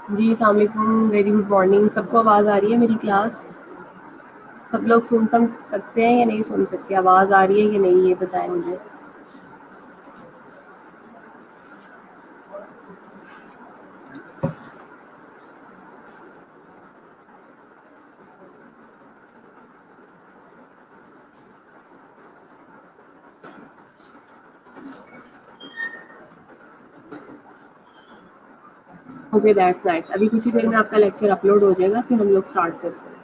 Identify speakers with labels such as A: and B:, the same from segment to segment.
A: जी, अस्सलाम वालेकुम, very good morning. सबको आवाज़ आ रही है मेरी क्लास? सब लोग सुन सकते हैं या नहीं सुन सकते? आवाज़ आ रही है कि नहीं, ये बताएं मुझे। Okay, that's nice. अभी कुछ ही देर में आपका लेक्चर अपलोड हो जाएगा, फिर हम लोग स्टार्ट करते हैं।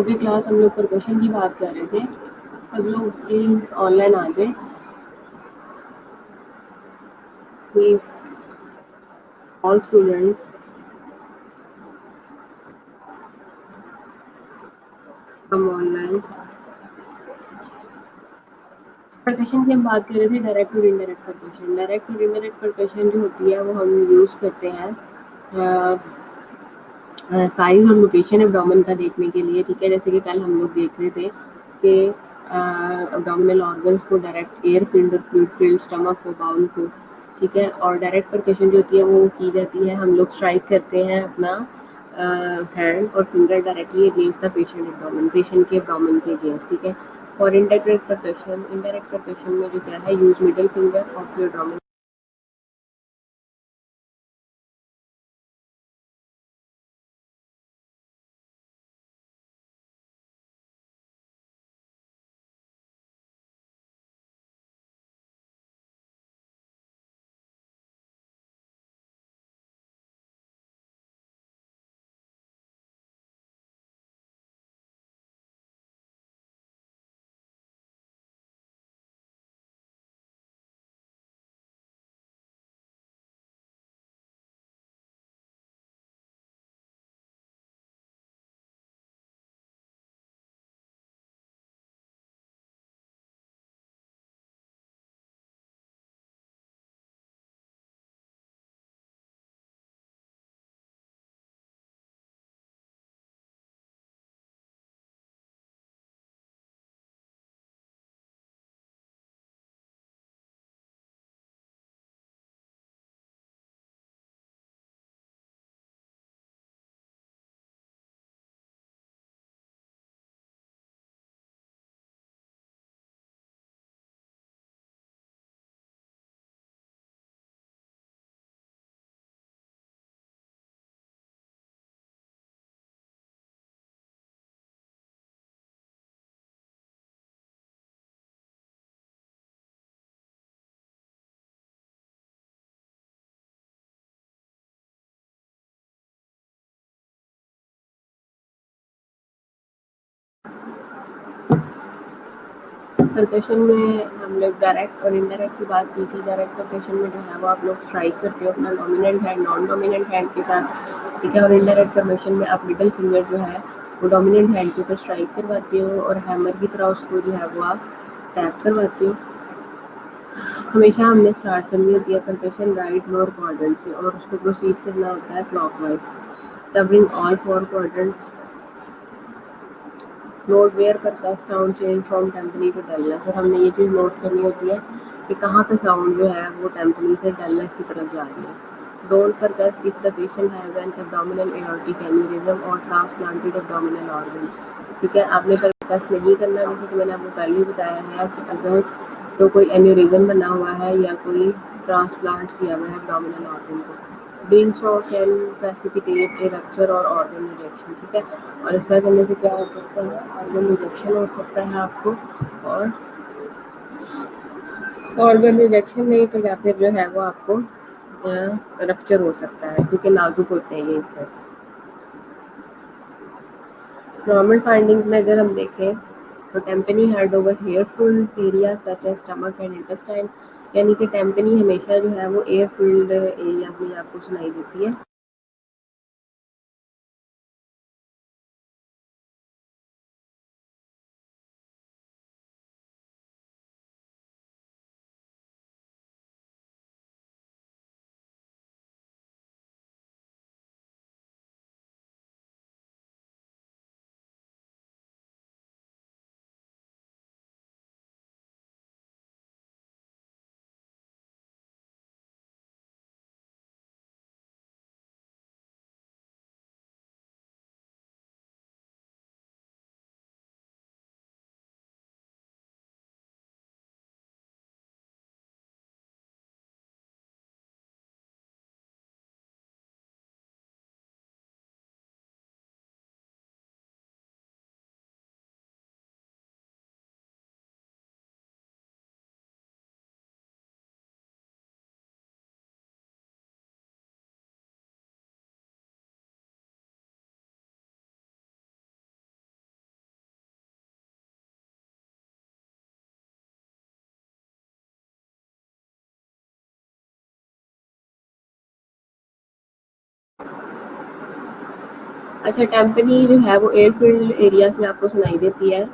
A: ओके क्लास, हम लोग परकशन की बात कर रहे थे। सब लोग प्लीज़ ऑनलाइन आ जाए, please all students come online. Percussion की हम बात कर रहे थे, डायरेक्ट और इनडायरेक्ट परकशन। डायरेक्ट और इनडायरेक्ट परकशन जो होती है वो हम यूज़ करते हैं साइज़ और लोकेशन एब्डोमेन का देखने के लिए, ठीक है। जैसे कि कल हम लोग देख रहे थे कि एब्डोमिनल ऑर्गन्स को डायरेक्ट एयर फील्ड और फ्लूइड फील्ड, स्टमक को, बाउल को, ठीक है। और डायरेक्ट परकशन जो होती है वो की जाती है, हम लोग स्ट्राइक करते हैं अपना हैंड और finger directly against the patient abdomen, patient के एब्डोमेन के अगेंस्ट, ठीक है। और इनडायरेक्ट परकशन में जो क्या है, use middle finger of your abdomen. Percussion में हम लोग डायरेक्ट और इनडायरेक्ट की बात की थी। डायरेक्ट परकशन में जो है वो आप लोग स्ट्राइक करते हो अपना dominant hand non dominant hand के साथ, ठीक है। और इनडायरेक्ट परकशन में आप मिडल फिंगर जो है वो डोमिनेंट हैंड के ऊपर स्ट्राइक करवाते हो और हैमर की तरह उसको जो है वो आप टैप करवाते हो। हमेशा हमने स्टार्ट करनी होती है परकशन राइट लोअर क्वाड्रेंट से और उसको प्रोसीड करना होता है clockwise, covering all four quadrants. Note where percuss sound change from tympany to dullness, और हमने ये चीज़ नोट करनी होती है कि कहाँ पे साउंड जो है वो टेम्पनी से डलनेस की तरफ जा रही है। Don't percuss if the patient has an abdominal aortic aneurysm और ट्रांसप्लांटेड एब्डोमिनल ऑर्गन, ठीक है। आपने परकस नहीं करना, जैसे कि मैंने आपको पहले ही बताया है कि अगर तो कोई एन्यूरिज्म बना हुआ है या कोई ट्रांसप्लांट किया हुआ है एब्डोमिनल ऑर्गन को, being so can precipitate A rupture और ऑर्गन रिजेक्शन, ठीक है। और ऐसा करने से क्या हो सकता है, ऑर्गन रिजेक्शन हो सकता है आपको, और ऑर्गन रिजेक्शन नहीं तो या फिर जो है वो आपको रप्चर हो सकता है, क्योंकि नाजुक होते हैं ये इससे। नॉर्मल फाइंडिंग्स में अगर हम देखें तो tympany heard over air filled areas such as stomach and intestine, यानी कि टेम्पनी हमेशा जो है वो एयर फील्ड एरियाज में आपको सुनाई देती है। अच्छा, टेम्पनी जो है वो एयरफील्ड एरियाज में आपको सुनाई देती है।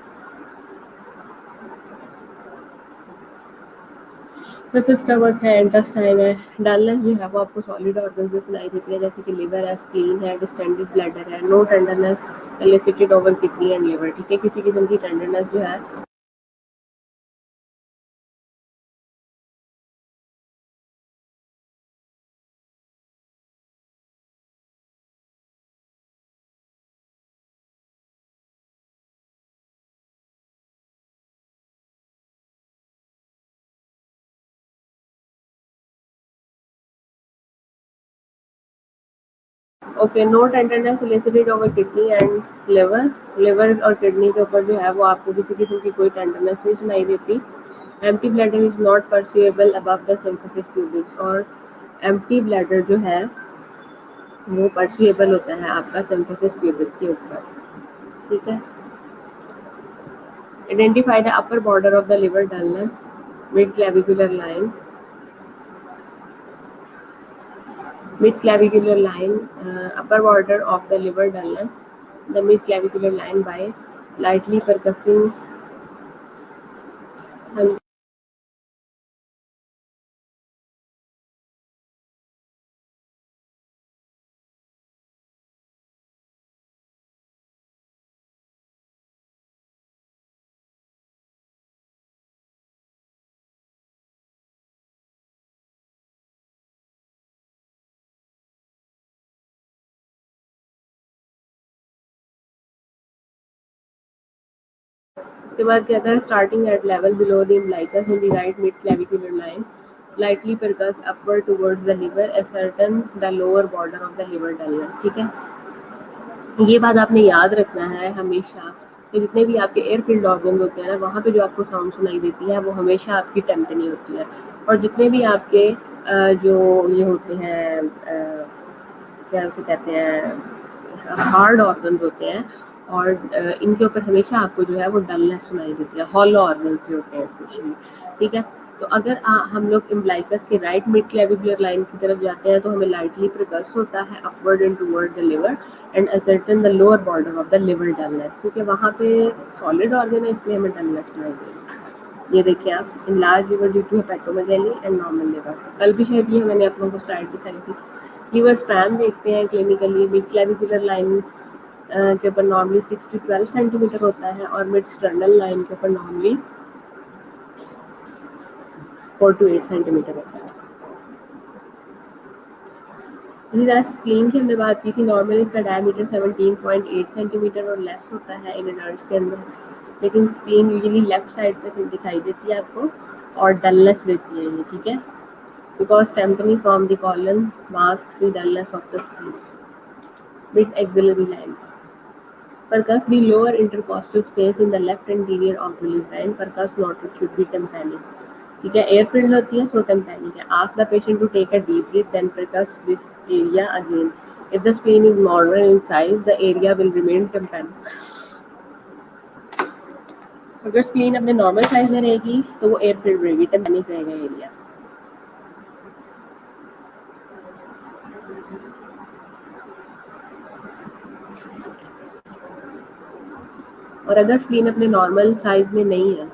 A: फिर स्टमक है, इंटेस्टाइन है। डलनेस जो है वो आपको सॉलिड ऑर्गन्स में सुनाई देती है, जैसे कि लिवर है, स्प्लीन है, डिस्टेंडेड ब्लैडर है। No tenderness elicited over kidney and liver, ठीक है, किसी किस्म की टेंडरनेस जो है okay. No tenderness elicited over kidney and liver. Liver और किडनी के ऊपर जो है वो आपको किसी किस्म की कोई टेंडरनेस नहीं सुनाई देती। Empty bladder is not percussible above the symphysis pubis, और एम्प्टी ब्लैडर जो है वो परसिएबल होता है आपका सिम्फिसिस प्यूबिस के ऊपर, ठीक है। Identify the upper border of the liver dullness, mid clavicular line, mid clavicular line, upper border of the liver dullness, the mid clavicular line by lightly percussive and उसके बाद कहता है starting at level below the umbilicus in the right mid clavicular line, lightly percuss upward towards the liver, ascertain the lower border of the liver dullness, ठीक है। ये बात आपने याद रखना है हमेशा कि जितने भी आपके एयरफील्ड ऑर्गन होते हैं ना, वहाँ पे जो आपको साउंड सुनाई देती है वो हमेशा आपकी टेम्पनी होती है। और जितने भी आपके जो ये होते हैं क्या उसे कहते हैं, हार्ड ऑर्गन्स होते हैं, और इनके ऊपर हमेशा आपको जो है वो डलनेस सुनाई देती है, हॉलो ऑर्गन्स जो होते हैं स्पेशली, ठीक है। तो अगर हम लोग इम्ब्लाइकस के राइट मिड क्लेविकुलर लाइन की तरफ जाते हैं तो हमें लाइटली प्रकर्स होता है upward and toward the liver and ascertain the lower border of the liver dullness, क्योंकि वहाँ पे सॉलिड ऑर्गन है इसलिए हमें डलनेस सुनाई देगी। ये देखिए आप, enlarged liver due to hepatomegaly and normal liver. कल भी शायद ये मैंने आप लोगों को स्लाइड दिखाई थी। लिवर स्पैन देखते हैं क्लिनिकली, मिड क्लेविकुलर लाइन के ऊपर नॉर्मली 6 to 12 सेंटीमीटर होता है, और मिड स्टर्नल लाइन के ऊपर नॉर्मली 4 to 8 सेंटीमीटर होता है। इसी तरह स्प्लीन की हमने बात की थी, नॉर्मली इसका डायमीटर 17.8 सेंटीमीटर और लेस होता है इन एडल्ट्स के अंदर, लेकिन स्प्लीन यूजुअली लेफ्ट साइड पे दिखाई देती है आपको और डलनेस देती है ये, ठीक है, because tympani from the colon masks the dullness of the spleen. Mid axillary line, percuss the lower intercostal space in the left anterior auxiliary vein, percuss noted should be tympanic, ठीक है। Air field होती है सो tympanic है। Ask the patient to take a deep breath, then percuss this area again. If the spleen is normal in size, the area will remain tympanic. अगर spleen अपने normal size में रहेगी तो वो air field रहेगी, tympanic रहेगा area. और अगर स्प्लीन अपने नॉर्मल साइज में नहीं है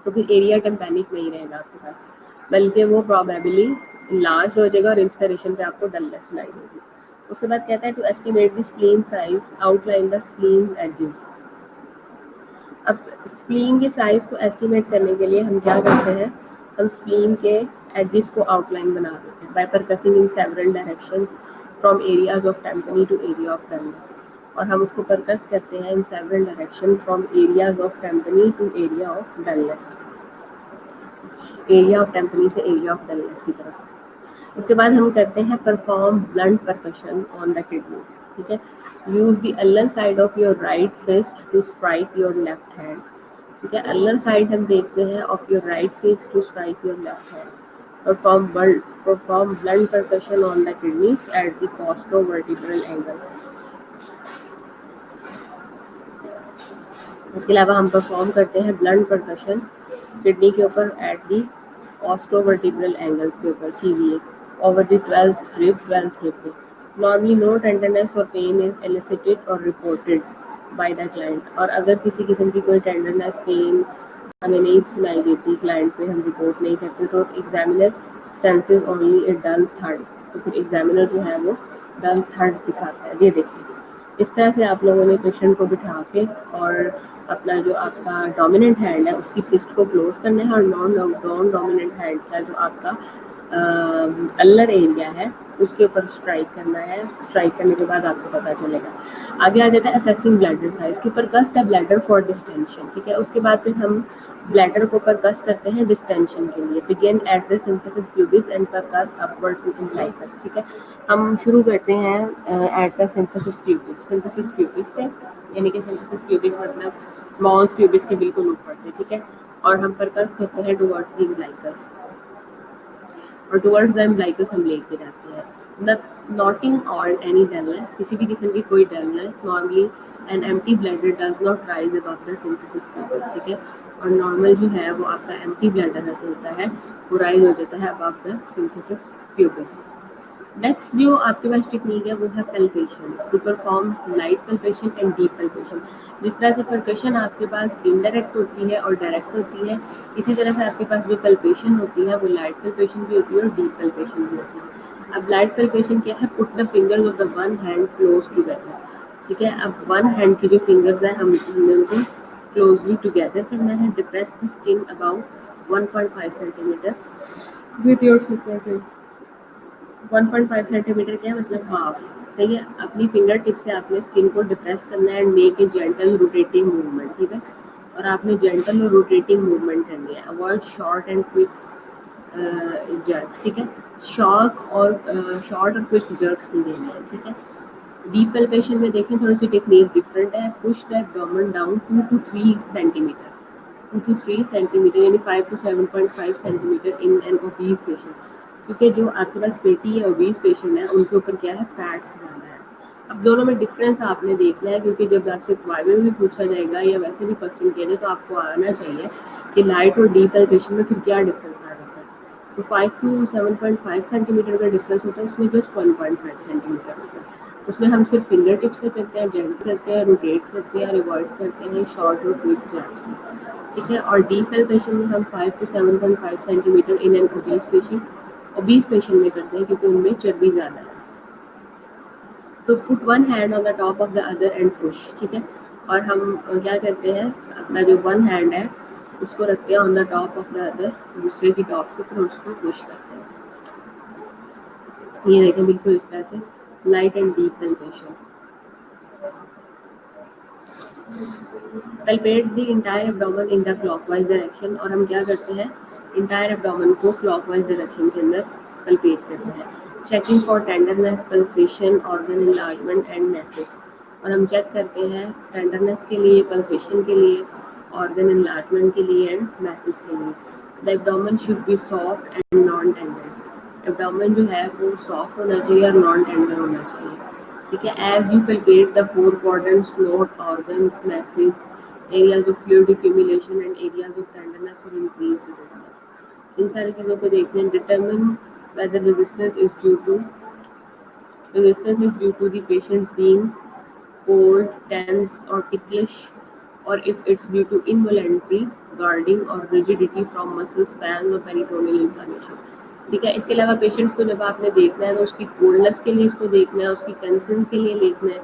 A: तो फिर एरिया टेम्पैनिक नहीं रहेगा आपके पास, बल्कि वो प्रॉबेबली लार्ज हो जाएगा और इंस्पिरेशन पे आपको डलनेस सुनाई देगी। उसके बाद कहता है to estimate the spleen size, outline the spleen edges. अब स्प्लीन के साइज को एस्टिमेट करने के लिए हम क्या करते हैं, हम स्प्लीन के एजेस को आउटलाइन बना देते हैं by percussing in several directions from areas of tympany to area of dullness, और हम उसको परकस करते हैं in several direction from areas of tympany to area of dullness, area of tympany से एरिया ऑफ डलनेस की तरफ। उसके बाद हम करते हैं perform blunt percussion on the kidneys, ठीक है। यूज द अल्लर side of your right fist to strike your left hand, ठीक है। अल्लर साइड हम देखते हैं of your right fist to strike your left hand. Perform blunt percussion on the kidneys at the costovertebral angles. इसके अलावा हम परफॉर्म करते हैं ब्लंट परकशन किडनी के ऊपर एट दी कोस्टोवर्टिब्रल एंगल्स के ऊपर, CVA, over the 12th rib पे। नॉर्मली नो टेंडरनेस और पेन इज एलिसिटेड और रिपोर्टेड बाय द क्लाइंट। और अगर किसी किस्म की कोई टेंडरनेस पेन हमें नहीं सुनाई देती, क्लाइंट पे हम रिपोर्ट नहीं करते, तो एग्जामिनर सेंसेस ओनली ए डल थर्ड। तो फिर एग्जामिनर जो है वो डल थर्ड दिखाता है। ये देखिए, इस तरह से आप लोगों ने पेशेंट को बिठा के और अपना जो आपका डोमिनेंट हैंड है उसकी फिस्ट को क्लोज करना है, और नॉन डोमिनेंट हैंड का जो आपका अल्लर एरिया है उसके ऊपर स्ट्राइक करना है। स्ट्राइक करने के बाद आपको पता चलेगा। आगे आ जाता है assessing bladder size to percuss the bladder for distension. ठीक है, उसके बाद फिर हम ब्लैडर को परकस करते हैं डिस्टेंशन के लिए। Begin at the symphysis pubis and percuss upward to umbilicus. ठीक है, हम शुरू करते हैं at the symphysis pubis, symphysis pubis से, यानी कि सिम्फिसिस प्यूबिस मतलब मॉन्स प्यूबिस के बिल्कुल ऊपर से। ठीक है, और हम परकस करते हैं टुवर्ड्स द इम्ब्लाइकस, और टुवर्ड्स द इम्ब्लाइकस हम लेके जाते हैं। नॉटिंग ऑल एनी डलनेस, किसी भी किस्म की कोई dullness, normally an empty bladder does not rise above the symphysis pubis. ठीक है, और नॉर्मल जो है वो आपका एम्प्टी ब्लैडर होता है वो राइज हो जाता है above the symphysis pubis. Next जो आपके पास टेक्निक है वो है palpation, to perform light palpation and deep palpation. जिस तरह से परकशन आपके पास इनडायरेक्ट होती है और डायरेक्ट होती है, इसी तरह से आपके पास जो पल्पेशन होती है वो लाइट पल्पेशन भी होती है और डीप पल्पेशन भी होती है। अब लाइट पल्पेशन क्या है? Put the fingers of the one hand close together. ठीक है, अब वन हैंड की जो फिंगर्स है हमें उनको क्लोजली टुगेदर करना है। Depress the skin about 1.5 centimetre with your finger. 1.5 centimetre क्या है? मतलब हाफ। सही है, अपनी फिंगर टिप से आपने स्किन को डिप्रेस करना है and make a gentle rotating movement. ठीक है, और आपने जेंटल और रोटेटिंग मूवमेंट करनी है। Avoid short and quick jerks. ठीक है, शॉर्ट और क्विक जर्क्स नहीं देने हैं। ठीक है, डीप पल्पेशन में देखें थोड़ी सी टेक्निक डिफरेंट है। Push the abdomen down 2 to 3 centimetre, 2 to 3 centimetre यानी 5 to 7.5 centimetre in an obese patient. क्योंकि जो आपके पास फैटी या ओबीज पेशेंट है उनके ऊपर क्या है? फैट्स ज़्यादा है। अब दोनों में डिफरेंस आपने देखना है, क्योंकि जब आपसे वाइवा में पूछा जाएगा या वैसे भी क्वेश्चन किए जाए तो आपको आना चाहिए कि लाइट और डीप पल्पेशन में फिर क्या डिफरेंस आ जाता है। तो 5 to 7.5 सेंटीमीटर का डिफरेंस होता है, इसमें जस्ट 1.5 सेंटीमीटर होता है। उसमें हम सिर्फ फिंगर टिप से करते हैं, जेंट करते हैं, रोटेट करते हैं, रिवॉल्व करते हैं शॉर्ट और क्विक जैब से। ठीक है, और डीप पल्पेशन में हम 5 to 7.5 centimetre in an obese patient में करते हैं, क्योंकि उनमें चर्बी ज़्यादा है। तो put one hand on the top of the other and push. ठीक है, और हम क्या करते हैं? अपना जो वन हैंड है उसको रखते हैं on the top of the other, दूसरे की टॉप के ऊपर उसको पुश करते हैं। ये देखें बिल्कुल इस तरह से light and deep palpation. Palpate the entire abdomen in the clockwise direction, और हम क्या करते हैं? इंटायर एब्डोमेन को क्लॉकवाइज डायरेक्शन के अंदर पल्पेट करते हैं। Checking for tenderness, pulsation, organ enlargement and message, और हम चेक करते हैं टेंडरनेस के लिए, पल्सेशन के लिए, ऑर्गन इनलार्जमेंट के लिए एंड मैसेज के लिए। The abdomen should be soft and non tender. Abdomen जो है वो सॉफ्ट होना चाहिए और नॉन टेंडर होना चाहिए। ठीक है, as you palpate the four quadrants, note organs, masses, areas of fluid accumulation and areas of tenderness और इंक्रीज रेजिस्टेंस। इन सारी चीज़ों को देखते हैं। Determine whether resistance is due to the patient's being cold, tense or ticklish, or if it's due to involuntary guarding or rigidity from muscle spasm or peritoneal inflammation। ठीक है, इसके अलावा पेशेंट्स को जब आपने देखना है तो उसकी कोल्डनेस के लिए इसको देखना है, उसकी टेंशन के लिए देखना है,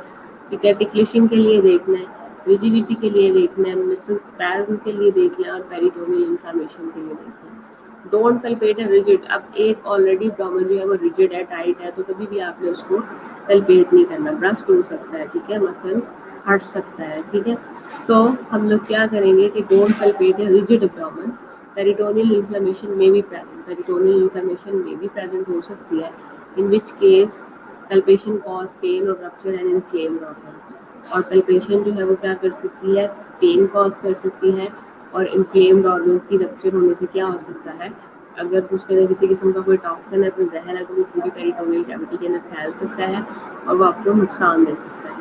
A: ठीक है, टिक्लिशिंग के लिए देखना है, रिजिडिटी के लिए देखना है, मसल स्पैज्म के लिए देखना है और पेरिटोनियल इन्फ्लेमेशन के लिए देखना है। डोंट पल्पेट है रिजिड। अब एक ऑलरेडी एब्डोमेन जो है वो रिजिड है, टाइट है, तो कभी भी आपने उसको पल्पेट नहीं करना। ब्रस्ट हो सकता है, ठीक है, मसल हट सकता है। ठीक है, सो हम लोग क्या करेंगे कि डोंट पल्पेट है रिजिड एब्डोमेन। पेरिटोनियल इन्फ्लेमेशन में भी प्रेजेंट, पेरिटोनियल इन्फ्लेमेशन में भी प्रेजेंट हो सकती है, इन which case palpation cause pen और रप्चर एंड इन्फ्लेम्ड ऑर्गन। और पल्पेशन जो है वो क्या कर सकती है? पेन कॉज कर सकती है, और इन्फ्लेम्ड ऑर्गन्स की रप्चर होने से क्या हो सकता है? अगर उसके अंदर किसी किस्म का कोई टॉक्सिन है, कोई जहर है, तो वो पूरी पेरिटोनियल कैविटी के अंदर फैल सकता है और वो आपको नुकसान दे सकता है।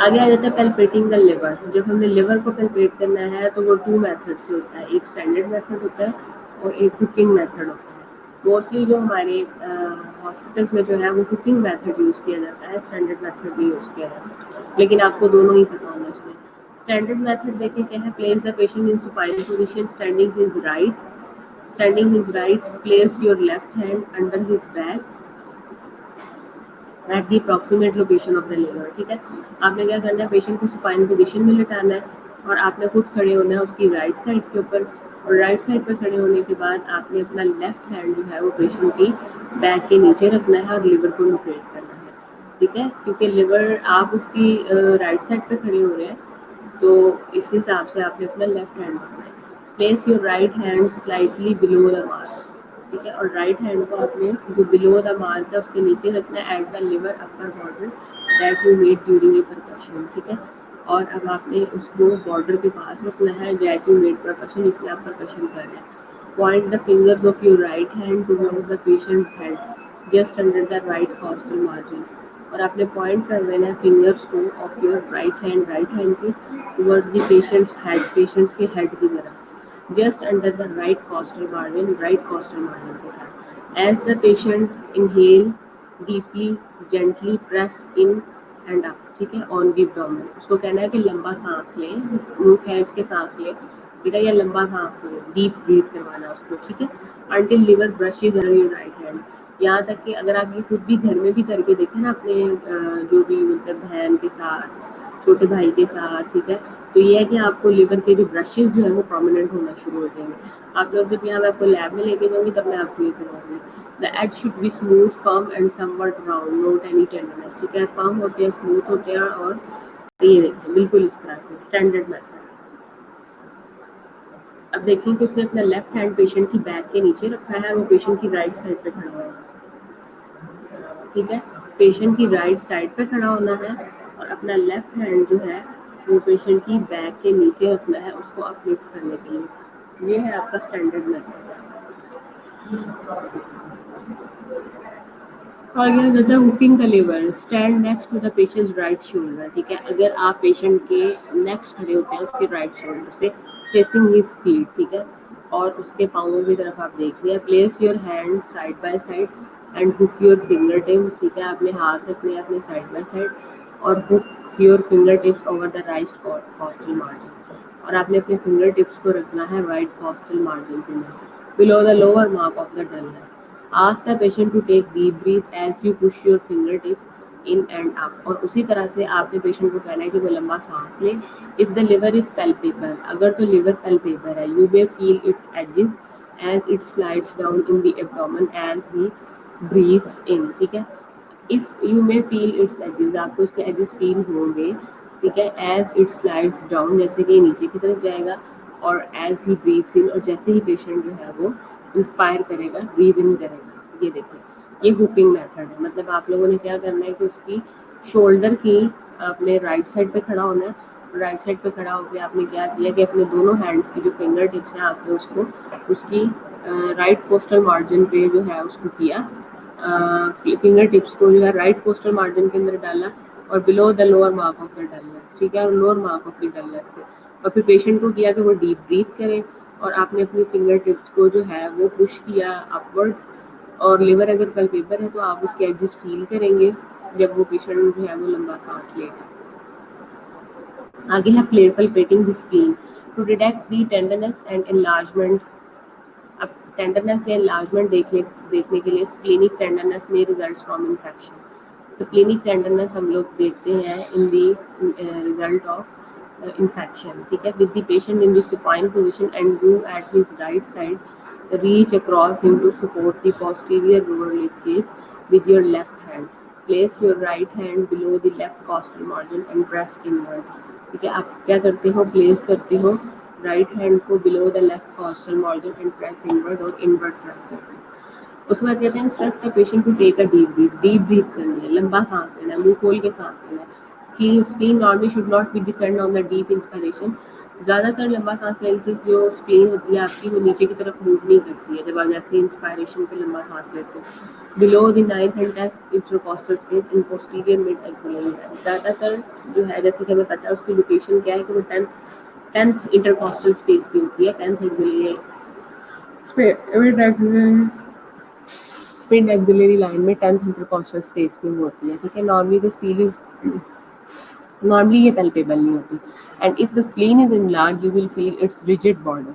A: आगे आ जाता है पल्पेटिंग द लिवर। जब हमने लिवर को पल्पेट करना है तो वो 2 मेथड से होता है। एक स्टैंडर्ड मेथड होता है और एक कुकिंग मेथड होता है। मोस्टली जो हमारे हॉस्पिटल्स में जो है वो कुकिंग मेथड यूज़ किया जाता है, स्टैंडर्ड मेथड भी यूज़ किया जाता है, लेकिन आपको दोनों ही पता होना चाहिए। स्टैंडर्ड मेथड देखिए क्या है, place the patient in supine position, standing his right, place your left hand under his back at the approximate location of the liver. ठीक है, आपने क्या करना है, पेशेंट को सुपाइन पोजीशन में लिटाना है और आपने खुद खड़े होना है उसकी राइट साइड के ऊपर, और राइट साइड पर खड़े होने के बाद आपने अपना लेफ्ट हैंड जो है वो पेशेंट की बैक के नीचे रखना है और लिवर को लोकेट करना है। ठीक है, क्योंकि लिवर आप उसकी राइट साइड पर खड़े हो रहे हैं, तो इस हिसाब से आपने अपना लेफ्ट हैंड रखना है। Place your right hand slightly below the mark. ठीक है, और राइट हैंड को आपने जो बिलो द मार्क है उसके नीचे रखना है, at the liver upper border that you made during a percussion. ठीक है, और अब आपने उसको बॉर्डर के पास रखना है दैट यू मेड परकशन, इसमें आप परकशन कर रहे हैं। Point the fingers of your right hand towards the patient's head just under the right costal margin. और आपने पॉइंट कर देना है फिंगर्स को ऑफ योर राइट हैंड के towards the patient's head, patient's के हेड की तरफ, just under the right costal margin के साथ। As the patient inhale deeply gently press in and up. ठीक है, ऑन द एब्डोमेन, उसको कहना है कि लंबा सांस लें, मुंह खींच के सांस लें। ठीक है, या लंबा सांस लें, डीप ब्रीथ करवाना उसको। ठीक है, until liver brushes on your right hand, यहाँ तक कि अगर आप ये खुद भी घर में भी करके देखें ना अपने जो भी मतलब बहन के साथ, छोटे भाई के साथ, ठीक है, तो ये है कि आपको लिवर के जो ब्रशेज जो है वो प्रोमिनेंट होना शुरू हो जाएंगे। आप लोग जब यहाँ मैं आपको लैब में लेके जाऊँगी तब मैं आपको ये करवाऊंगी। The edge should be smooth firm and somewhat round, note any tenderness. ठीक है, फर्म होते हैं, स्मूथ होते हैं, और ये देखें बिल्कुल इस तरह से स्टैंडर्ड मेथड। अब देखें कि उसने अपना लेफ्ट हैंड पेशेंट की बैक के नीचे रखा है और वो पेशेंट की राइट साइड पे खड़ा हुआ है। ठीक है, पेशेंट की राइट साइड पे खड़ा होना है और अपना लेफ्ट हैंड जो है वो पेशेंट की बैक के नीचे रखना है उसको अपलिफ्ट करने के लिए। ये है आपका स्टैंडर्ड मेथड। और यह होता है hooking the liver, stand next to the patient's right shoulder. ठीक है, अगर आप पेशेंट के नेक्स्ट खड़े होते हैं उसके राइट शोल्डर से फेसिंग हिज फीट, ठीक है, और उसके पाँवों की तरफ आप देख रहे हैं। Place your hand side by side and hook your finger tip. ठीक है, आपने हाथ रखने हैं अपने साइड बाय साइड और hook your finger tips over the right costal margin, और आपने अपने फिंगर टिप्स को रखना है राइट कॉस्टल मार्जिन के अंदर, below the lower mark of the dullness. Ask the patient to take deep breath as you push your fingertip in and up, और उसी तरह से आपने पेशेंट को कहना है कि वो लंबा सांस ले। If the liver is palpable, अगर तो लिवर palpable है, you may feel its edges as it slides down in the abdomen as he breathes in। ठीक है, if you may feel its edges, आपको इसके एजेस फील होंगे। ठीक है, एज इट स्लाइड्स डाउन, जैसे कि नीचे की तरफ जाएगा, और एज ही ब्रीथ्स इन, और जैसे ही पेशेंट जो है वो इंस्पायर करेगा, ब्रीद इन करेगा। ये देखिए, ये हुकिंग मेथड है। मतलब आप लोगों ने क्या करना है कि उसकी शोल्डर की अपने राइट साइड पे खड़ा होना है। राइट साइड पे खड़ा होकर आपने क्या किया कि अपने दोनों हैंड्स की जो फिंगर टिप्स हैं आपने उसको उसकी राइट कोस्टल मार्जिन पे जो है उसको किया, फिंगर टिप्स को जो है राइट कोस्टल मार्जिन के अंदर डाला और below the lower mark of the dullness. ठीक है, और lower mark of the dullness से, और फिर पेशेंट को किया कि वो डीप ब्रीथ करें, और आपने अपनी फिंगर टिप्स को जो है वो पुश किया अपवर्ड, और लिवर अगर पल्पेबर है तो आप उसके एजेस फील करेंगे जब वो पेशेंट जो है वो लंबा सांस लेगा। आगे है plate palpating the spleen to detect the tenderness and enlargement. अब टेंडरनेस या एनलार्जमेंट देखने के लिए स्प्लीनिक टेंडरनेस में result from infection. Splenic tenderness हम लोग देखते हैं in the result of infection. ठीक है, with the patient in the supine position and you at his right side reach across him to support the posterior lower rib cage with your left hand. Place your right hand below the left costal margin and press inward. ठीक है, आप क्या करते हो, place करते हो right hand को below the left costal margin and press inward, और इनवर्ड प्रेस करते हो। उसके बाद कहते हैं instruct the patient to take a deep breath करनी है, लंबा सांस लेना है, मुंह खोल के सांस लेना है। Spleen normally should not be descend on the deep inspiration. ज़्यादातर लंबा सांस लेने से जो स्प्लीन होती है आपकी वो नीचे की तरफ मूव नहीं करती है जब आप जैसे इंस्पायरेशन पे लंबा सांस लेते हो। Below the 9th and 10th intercostal space in posterior mid axillary, ज़्यादातर जो है जैसे कि हमें पता है उसकी लोकेशन क्या है कि वो 10th इंटरकॉस्टल स्पेस भी होती है, 10th axillary space. Mid axillary line में 10th इंटरकॉस्टल स्पेस में होती है, ठीक है। Normally the spleen is normally ये पैल्पेबल नहीं होती। And if the spleen is enlarge you will feel its rigid border,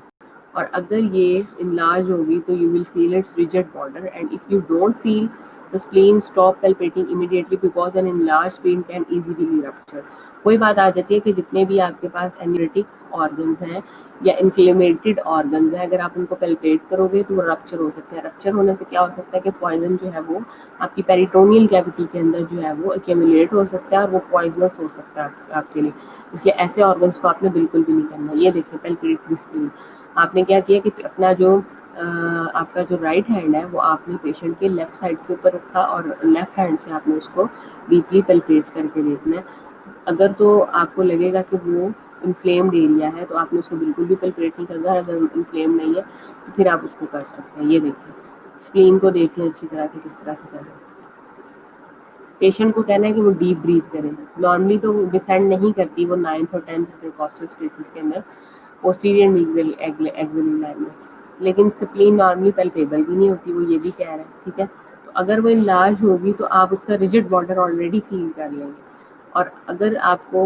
A: और अगर ये इनलार्ज होगी तो you will feel its rigid border. And if you don't feel the spleen stop palpating immediately because an enlarge spleen can easily be rupture. वही बात आ जाती है कि जितने भी आपके पास एम्यूरेटिक ऑर्गन्स हैं या इन्फ्लेमेटेड ऑर्गन्स हैं, अगर आप उनको पैल्पेट करोगे तो वो रप्चर हो सकते हैं। रप्चर होने से क्या हो सकता है कि पॉइजन जो है वो आपकी पेरिटोनियल कैविटी के अंदर जो है वो एक्यूमुलेट हो सकता है और वो पॉइजनस हो सकता है आपके लिए। इसलिए ऐसे ऑर्गन्स को आपने बिल्कुल भी नहीं करना। ये देखिए पैल्पेट द स्प्लीन, आपने क्या किया कि अपना जो आपका जो राइट हैंड है वो आपने पेशेंट के लेफ्ट साइड के ऊपर रखा और लेफ्ट हैंड से आपने उसको डीपली पैल्पेट करके देखना है। अगर तो आपको लगेगा कि वो इन्फ्लेम्ड एरिया है तो आपने उसको बिल्कुल भी पैल्पेट नहीं करना। अगर इन्फ्लेम नहीं है तो फिर आप उसको कर सकते हैं। ये देखिए स्प्लीन को देख लें अच्छी तरह से किस तरह से करना है। पेशेंट को कहना है कि वो डीप ब्रीथ करें। नॉर्मली तो वो डिसेंड नहीं करती वो 9th और 10th इंटरकॉस्टल स्पेसेस के अंदर पोस्टीरियर एक्सिलरी लाइन में, लेकिन स्प्लीन नॉर्मली पैल्पेबल भी नहीं होती, वो ये भी कह रहा है, ठीक है। तो अगर वो इनलार्ज होगी तो आप उसका रिजिड बॉर्डर ऑलरेडी फील कर लेंगे, और अगर आपको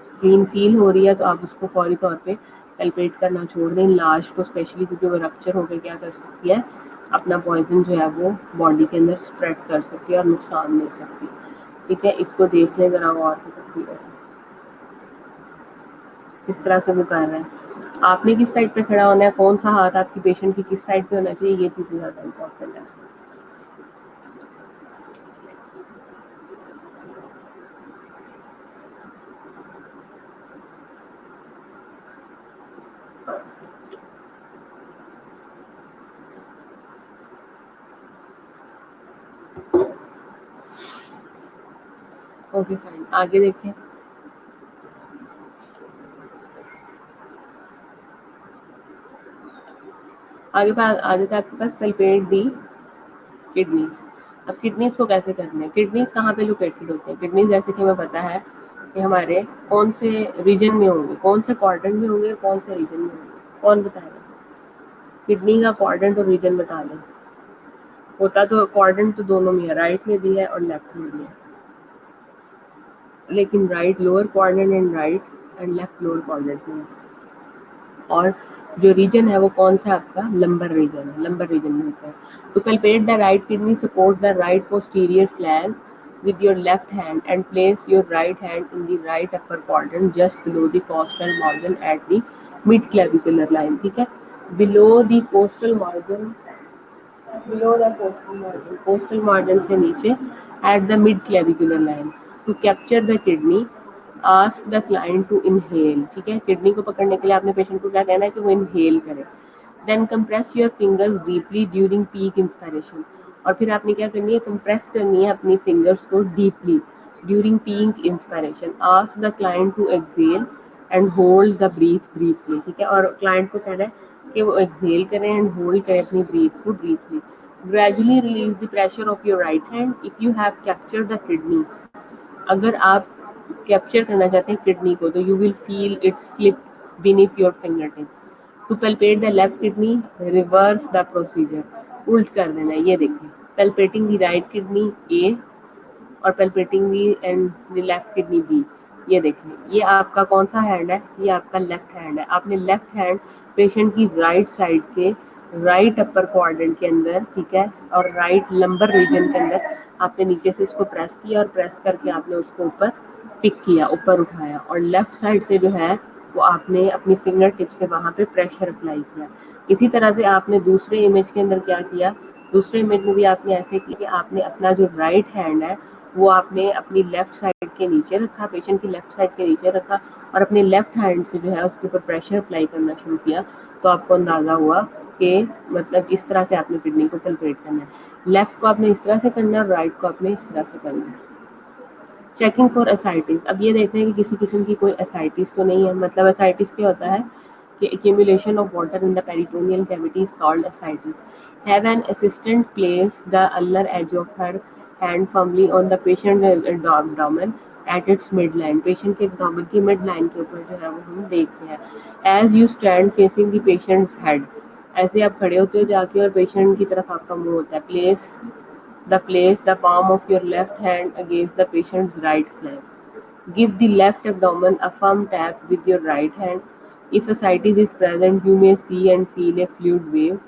A: स्प्लीन फील हो रही है तो आप उसको फौरी तौर पे पैल्पेट करना छोड़ दें लाश को, स्पेशली क्योंकि वो रप्चर होकर क्या कर सकती है, अपना पॉइजन जो है वो बॉडी के अंदर स्प्रेड कर सकती है और नुकसान दे सकती है, ठीक है। इसको देख लें जरा गौर से तस्वीर किस तरह से वो कर रहा है। आपने किस साइड पे खड़ा होना है, कौन सा हाथ आपकी पेशेंट की किस साइड पे होना चाहिए, ये चीज़ें ज़्यादा इम्पोर्टेंट है। ओके फाइन, आगे देखें। आगे बात आ जाता है आपके पास पैल्पेट दी किडनीज। अब किडनीज को कैसे करना है, किडनीज कहाँ पे लोकेटेड होते हैं। किडनीज जैसे कि हमें पता है कि हमारे कौन से रीजन में होंगे, कौन से क्वाड्रेंट में होंगे, कौन से रीजन में होंगे, कौन बताएगा। किडनी का क्वाड्रेंट और रीजन बता दें। होता तो क्वाड्रेंट तो दोनों में है, राइट में भी है और लेफ्ट में भी है, लेकिन right lower quadrant and left lower quadrant में है। और जो रीजन है वो कौन सा आपका लंबर रीजन है, लंबर रीजन में होता है। To palpate the right kidney support the right posterior flank with your left hand and place your right hand in the right upper quadrant just below the costal margin at the mid clavicular line, ठीक है। below the costal margin, below the coastal margin से नीचे at the mid clavicular line to capture the kidney ask the client to inhale, ठीक है। Kidney को पकड़ने के लिए आपने पेशेंट को क्या कहना है कि वो इनहेल करे। then compress your fingers deeply during peak inspiration, और फिर आपने क्या करनी है, कंप्रेस करनी है अपनी फिंगर्स को deeply during peak inspiration. Ask the client to exhale and hold the breath briefly, ठीक है। और क्लाइंट को कहना है कि वो एक्सेल करें एंड होल्ड करें अपनी ब्रीथ को briefly. Gradually release the pressure of your right hand if you have capture the kidney, अगर आप कैप्चर करना चाहते हैं किडनी को तो you will feel it slip beneath your finger tip. To palpate the left kidney reverse the procedure, उल्ट कर देना है। ये देखिए palpating the right kidney A और palpating the and the left kidney B. ये देखिए ये आपका कौन सा हैंड है, ये आपका लेफ्ट हैंड है। आपने लेफ्ट हैंड पेशेंट की राइट साइड के राइट अपर क्वाड्रेंट के अंदर, ठीक है, और राइट लंबर रीजन के अंदर आपने नीचे से इसको प्रेस किया और प्रेस करके आपने उसको ऊपर पिक किया, ऊपर उठाया, और लेफ्ट साइड से जो है वो आपने अपनी फिंगर टिप से वहाँ पे प्रेशर अप्लाई किया। इसी तरह से आपने दूसरे इमेज के अंदर क्या किया, दूसरे इमेज में भी आपने ऐसे किया कि आपने अपना जो राइट हैंड है वो आपने अपनी लेफ्ट साइड के नीचे रखा, पेशेंट की लेफ्ट साइड के नीचे रखा, और अपने लेफ्ट हैंड से जो है उसके ऊपर प्रेशर अप्लाई करना शुरू किया। तो आपको अंदाज़ा हुआ कि मतलब इस तरह से आपने किडनी को पैल्पेट करना है। लेफ्ट को आपने इस तरह से करना है और राइट को आपने इस तरह से करना है। चेकिंग फॉर एसाइटिस, अब ये देखते हैं कि किसी किस्म की कोई एसाइटिस तो नहीं है। मतलब एसाइटिस क्या होता है कि accumulation of water in the peritoneal cavity is called ascites. Have an assistant place the ulnar edge of her hand firmly on the patient abdomen at its midline. Patient के abdomen की midline के ऊपर जो है वो हम देखते हैं। As you stand facing the patient's head, ऐसे आप खड़े होते हो जाके और पेशेंट की तरफ आपका मुंह होता है। Place the palm of your left hand against the patient's right flank. Give the left abdomen a firm tap with your right hand. If ascites is present, you may see and feel a fluid wave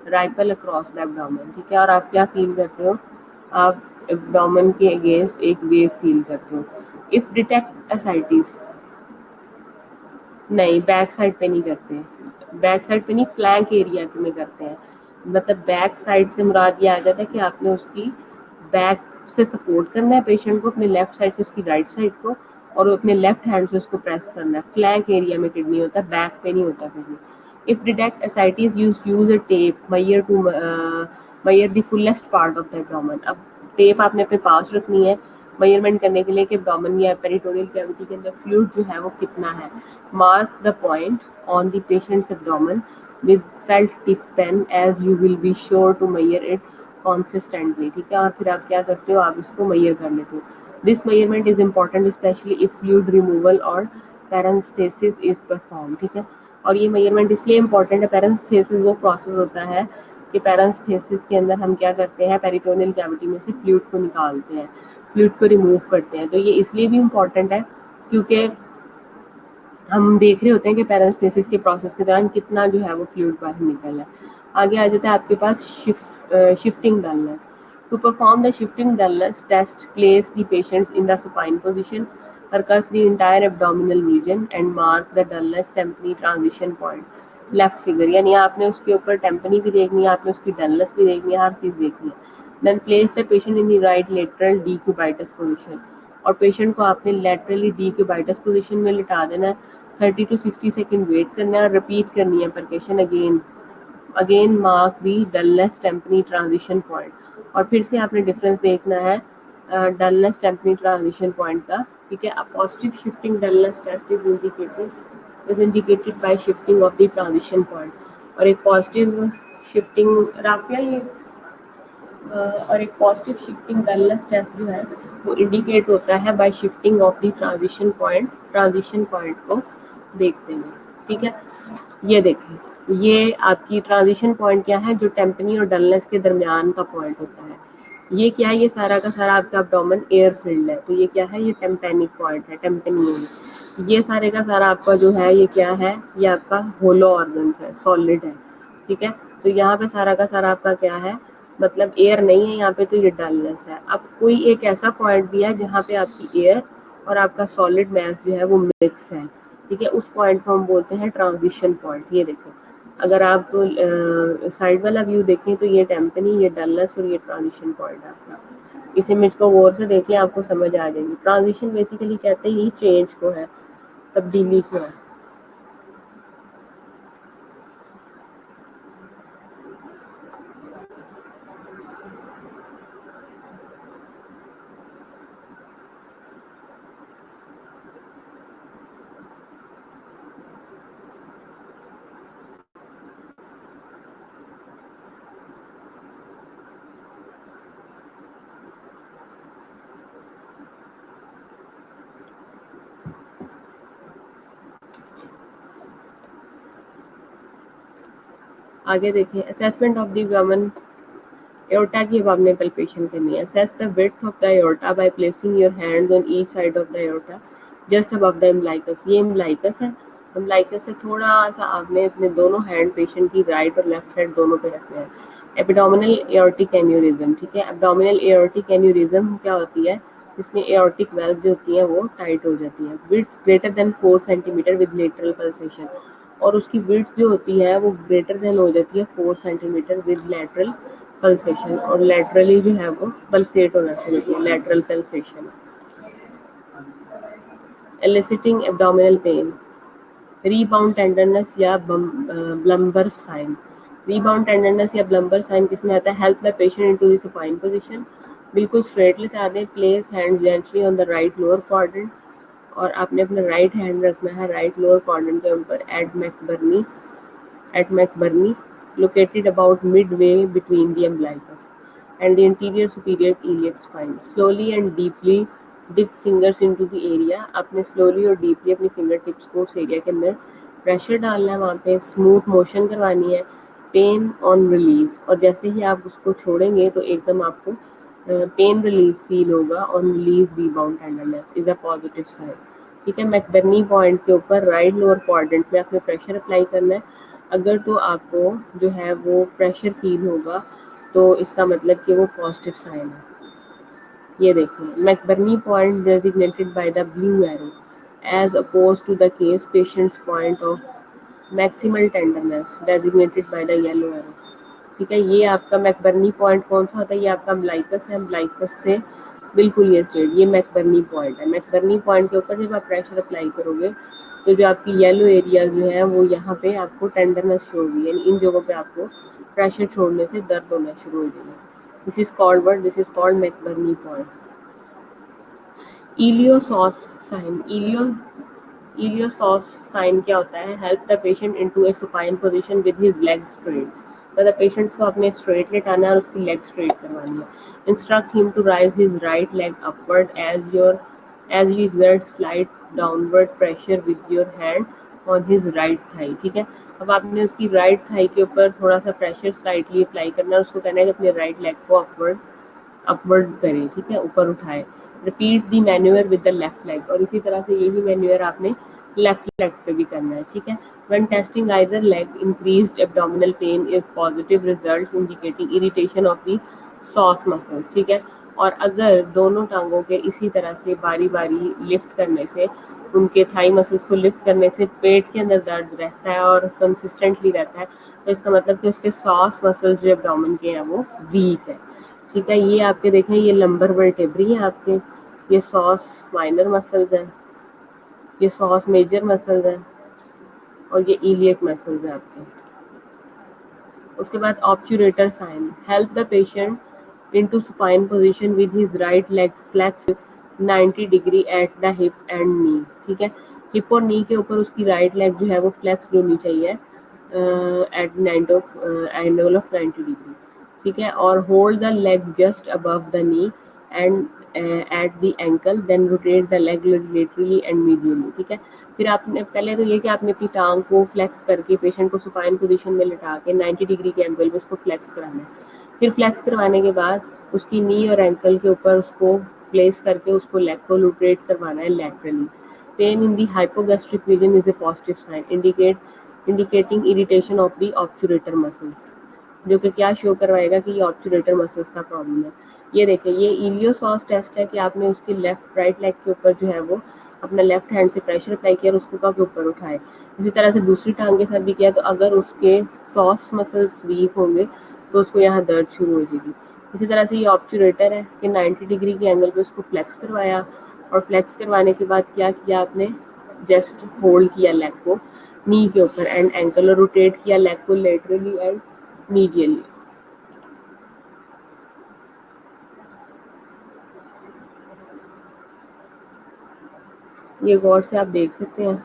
A: ripple across the abdomen. ठीक है, और आप क्या feel करते हो? आप abdomen के against एक वेव फील करते हो। इफ डिटेक्ट ascites, नहीं बैक साइड पे नहीं करते, बैक साइड पे नहीं, फ्लैंक एरिया में करते हैं। मतलब बैक साइड से मुराद ये आ जाता है कि आपने उसकी बैक से सपोर्ट करना है पेशेंट को, अपने लेफ्ट साइड से उसकी राइट साइड को, और अपने लेफ्ट हैंड से उसको प्रेस करना है। फ्लैंक एरिया में किडनी होता है, बैक पे नहीं होता kidney. If detect ascites, use a tape measure the fullest part of the abdomen. अब टेप आपने अपने पास रखनी है मेजरमेंट करने के लिए कि एब्डोमेन या पेरिटोनियल कैविटी के अंदर फ्लूइड जो है वो कितना है। Mark the point on the patient's abdomen with felt tip pen as you will be sure to measure it consistently. ठीक है, और फिर आप क्या करते हो, आप इसको मेजर कर लेते हो। This measurement is important specially if fluid removal और पैरेंस्थेसिस इज परफॉर्म। ठीक है, और ये मेजरमेंट इसलिए इम्पॉर्टेंट है, पैरेंस्थेसिस वो प्रोसेस होता है कि पैरेंस्थेसिस के अंदर हम क्या करते हैं, पेरिटोनियल कैविटी में से फ्लूइड को निकालते हैं, फ्लूइड को रिमूव करते हैं। तो ये इसलिए भी इम्पॉर्टेंट है क्योंकि हम देख रहे होते हैं कि पैरेंस्थेसिस के प्रोसेस के दौरान कितना जो है वो फ्लूइड बाहर निकल है। आगे आ जाता है आपके पास shifting dullness. To perform the shifting dullness test, place the patient's in the supine position, percuss the entire abdominal region and mark the dullness tympani transition point left figure. यानी आपने उसके ऊपर टेम्पनी भी देखनी है, आपने उसकी डलनेस भी देखनी है, हर चीज़ देखनी है। Then place the patient in the right lateral decubitus position, और पेशेंट को आपने लेटरली डीक्यूबाइटस पोजीशन में लिटा देना है। 30 to 60 सेकेंड वेट करना है और रिपीट करनी है परकेशन again mark the dullness tympani transition point, और फिर से आपने डिफरेंस देखना है डलनेस टेम्पनी ट्रांजिशन पॉइंट का। ठीक है, a positive shifting dullness test is indicated by shifting of the transition point, और एक पॉजिटिव शिफ्टिंग राफिया ये और एक पॉजिटिव शिफ्टिंग डलनेस टेस्ट जो है वो इंडिकेट होता है bye shifting of the transition point को देखते हुए। ठीक है, ये देखें, ये आपकी ट्रांजिशन पॉइंट क्या है, जो टेम्पनी और डलनेस के दरमियान का पॉइंट होता है। ये क्या है, ये सारा का सारा आपका एब्डोमेन एयर फिल्ड है, तो ये क्या है, ये टेम्पेनिक पॉइंट है, टेम्पेनियम। ये सारे का सारा आपका जो है ये क्या है, ये आपका होलो ऑर्गन्स है, सॉलिड है। ठीक है, तो यहाँ पे सारा का सारा आपका क्या है, मतलब एयर नहीं है यहाँ पे, तो ये डलनेस है। अब कोई एक ऐसा पॉइंट दिया है जहाँ पे आपकी एयर और आपका सॉलिड मैस जो है वो मिक्स है। ठीक है, उस पॉइंट को हम बोलते हैं ट्रांजिशन पॉइंट। ये देखो, अगर आप साइड वाला व्यू देखें तो ये टेम्पनी, ये डलनेस और ये ट्रांजिशन पॉइंट है आपका। इस इमेज को गौर से देख लें, आपको समझ आ जाएगी। ट्रांजिशन बेसिकली कहते हैं ये चेंज को है, तब्दीली को है। आगे देखिए, assessment of the woman aorta की अब आपने पल्पेशन करनी है। Assess the width of the aorta by placing your hands on each side of the aorta just above the umbilicus. ये इम्बलाइकस है, इम्बलाइकस से थोड़ा सा आपने अपने दोनों हैंड पेशेंट की राइट और लेफ्ट साइड दोनों पे रखने हैं। एपिडोमिनल एओर्टिक एन्यूरिज्म। ठीक है, एब्डोमिनल एओर्टिक एन्यूरिज्म क्या होती है, इसमें एओर्टिक वेल्व जो होती है वो टाइट हो जाती है। Width greater than 4 centimetre with lateral pulsation, और उसकी विड्थ जो होती है वो ग्रेटर देन हो जाती है 4 सेंटीमीटर विद लेटरल पल्सेशन, और लेटरली जो है वो पल्सेट होना शुरू होती है, lateral pulsation. Eliciting abdominal pain, rebound tenderness या ब्लम्बर साइन। रीबाउंड टेंडरनेस या ब्लम्बर साइन किसमें आता है, help the patient into the supine position. बिल्कुल स्ट्रेट लेटा दें, place hands gently on the right lower quadrant, और आपने अपना राइट हैंड रखना है राइट लोअर क्वाड्रेंट के ऊपर at McBurney, located about midway between the umbilicus and the anterior superior iliac spine. Slowly and deeply dip fingers into the area. आपने slowly और deeply अपनी फिंगर टिप्स को उस area के अंदर प्रेशर डालना है, वहाँ पे स्मूथ मोशन करवानी है। पेन ऑन रिलीज, और जैसे ही आप उसको छोड़ेंगे तो एकदम आपको पेन रिलीज फील होगा, on release rebound tenderness is a positive sign. ठीक है, मैकबर्नी पॉइंट के ऊपर राइट लोअर क्वाड्रेंट में आपने प्रेशर अप्लाई करना है। अगर तो आपको जो है वो प्रेशर फील होगा तो इसका मतलब कि वो पॉजिटिव साइन है। ये देखिए, McBurney point designated by the blue arrow as opposed to the case patient's point of maximal tenderness designated by the yellow arrow. ठीक है, ये आपका मैकबर्नी पॉइंट कौन सा होता है, ये आपका अम्बलाइकस है, अम्बलाइकस से बिल्कुल ये स्ट्रेट, ये मैकबर्नी पॉइंट है। मैकबर्नी पॉइंट के ऊपर जब आप प्रेशर अप्लाई करोगे तो जो आपकी येलो एरिया जो है वो यहाँ पे आपको टेंडरनेस शो होगी, यानी इन जगहों पे आपको प्रेशर छोड़ने से दर्द होना शुरू हो जाएगा। This is called McBurney point. Iliopsoas sign, iliopsoas sign क्या होता है, help the patient into a supine position with his legs straight, मतलब पेशेंट्स को अपने स्ट्रेट लेटाना है और उसकी लेग स्ट्रेट करवानी है। Instruct him to raise his right leg upward as you exert slight downward pressure with your hand on his right thigh. ठीक है, अब आपने उसकी राइट थाई के ऊपर थोड़ा सा प्रेशर स्लाइटली अप्लाई करना है, उसको कहना है कि अपने राइट लेग को अपवर्ड करें। ठीक है, ऊपर उठाए। Repeat the manure with the left leg, और इसी तरह से यही मैन्यूअर आपने लेफ्ट लेग पे भी करना है। ठीक है, when testing either leg increased abdominal pain is positive results indicating irritation of the sauce muscles. ठीक है, और अगर दोनों टांगों के इसी तरह से बारी बारी लिफ्ट करने से, उनके थाई मसल्स को लिफ्ट करने से पेट के अंदर दर्द रहता है और कंसिस्टेंटली रहता है, तो इसका मतलब कि उसके सॉस मसल्स जो एब्डोमेन के हैं वो वीक है। ठीक है, ये आपके देखें, ये लंबर वर्टेब्री है आपके, ये सॉस माइनर मसल्स हैं, ये सॉस मेजर मसल्स हैं, और ये इलियक मसल्स हैं आपके। उसके बाद obturator sign, help the patient into supine position with his right leg flex 90 degree at the hip and knee. ठीक है, हिप और नी के ऊपर उसकी राइट लेग जो है वो फ्लेक्स होनी चाहिए एट एंगल ऑफ 90 डिग्री। ठीक है, और hold the leg just above the knee and at the ankle, then rotate the leg laterally and medially. ठीक है, फिर आपने पहले तो ये कि आपने अपनी टांग को फ्लेक्स करके पेशेंट को सुपाइन पोजीशन में लिटा के 90 डिग्री के एंगल पे उसको फ्लेक्स कराना है। फिर फ्लेक्स करवाने के बाद उसकी नी और एंकल के ऊपर उसको प्लेस करके उसको लेग को रोटेट करवाना है laterally. Pain in the hypogastric region is a positive sign indicating irritation of the obturator muscles, जो कि क्या शो करवाएगा कि ये ऑब्चुरेटर मसल्स का प्रॉब्लम है। ये देखिए, ये इलियोसॉस टेस्ट है कि आपने उसके लेफ्ट राइट लेग के ऊपर जो है वो अपना लेफ्ट हैंड से प्रेशर अप्लाई किया और उसको के ऊपर उठाए। इसी तरह से दूसरी टांग के साथ भी किया, तो अगर उसके सॉस मसल्स वीक होंगे तो उसको यहाँ दर्द शुरू हो जाएगी। इसी तरह से ये ऑब्चुरेटर है कि 90 डिग्री के एंगल पे उसको फ्लेक्स करवाया, और फ्लेक्स करवाने के बाद क्या किया आपने, जस्ट होल्ड किया लेग को नी के ऊपर एंड एंकल, और रोटेट किया लेग को लेटरली एंड मीडियली। ये गौर से आप देख सकते हैं।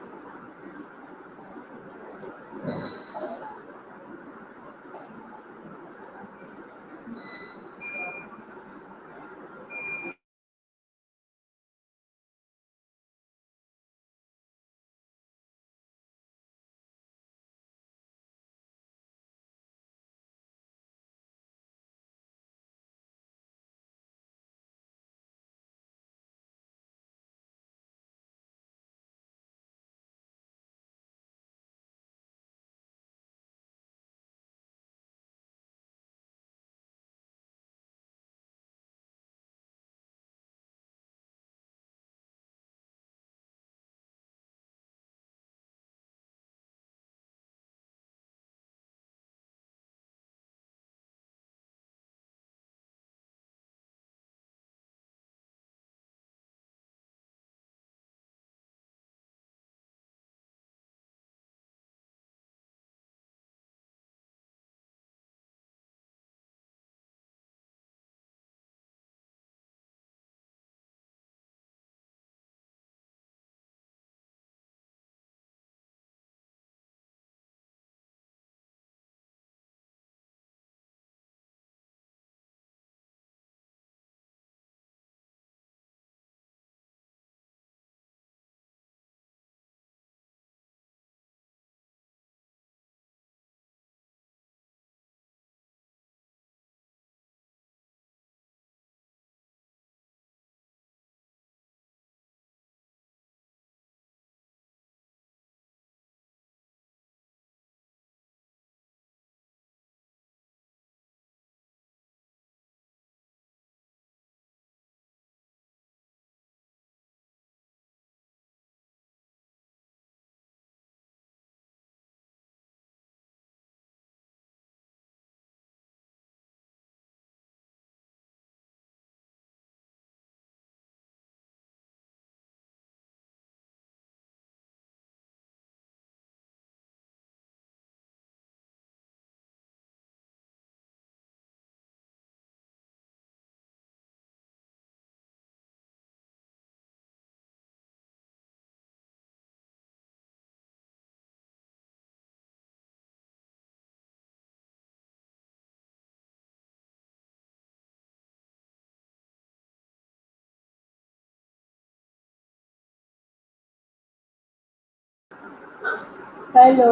A: हेलो,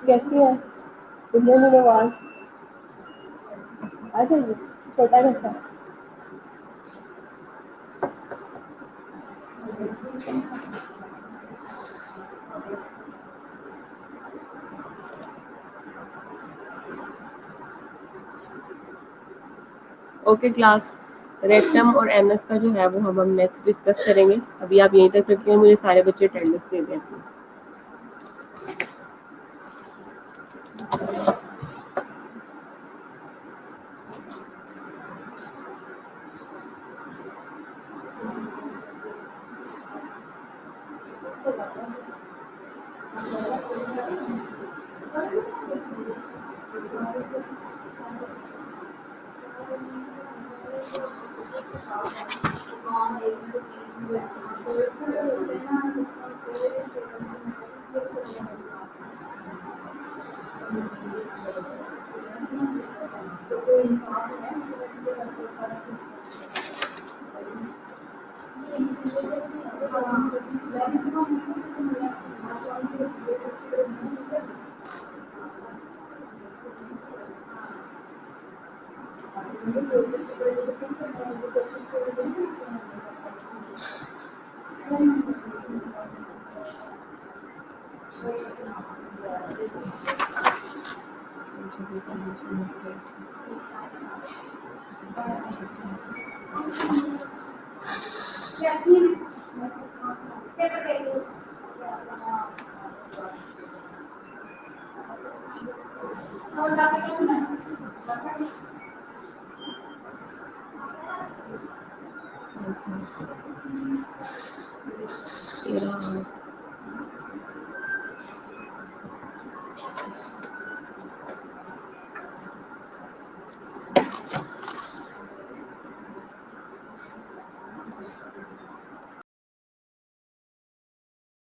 A: कैसी है? इतने दिनों बाद आ जाइए। छोटा कैसा है? ओके क्लास, रेक्टम और एनस का जो है वो हम नेक्स्ट डिस्कस करेंगे। अभी आप यहीं तक रखिए, मुझे सारे बच्चे अटेंडेंस दे दें अपनी।